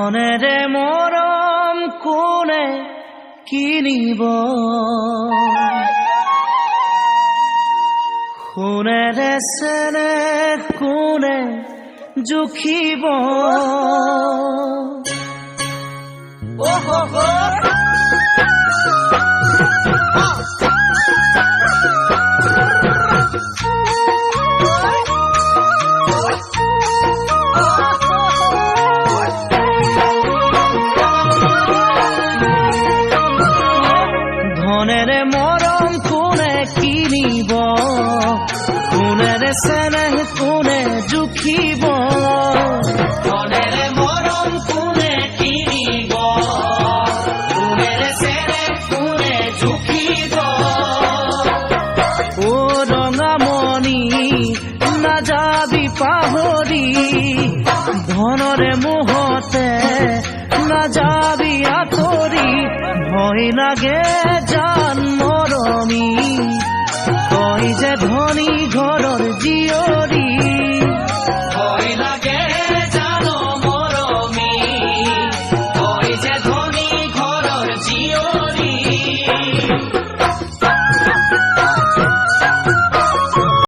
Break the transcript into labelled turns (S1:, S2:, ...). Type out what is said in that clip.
S1: ধনেৰে মৰম কোনে কিনিব, সোণেৰে চেনেহ কোনে জুখিব। ধনেৰে মৰম কোনে কিনিব, সোণেৰে চেনেহ কোনে জুখিব। ধনেৰে মৰম কোনে কিনিব, সোণেৰে চেনেহ কোনে জুখিব। ও ৰঙামণি নাযাবি পাহৰি, ধনৰে মোহতে নাযাবি আঁতৰি। ভয় লাগে জান মৰমী, তই যে ধনী ঘৰৰ জীয়।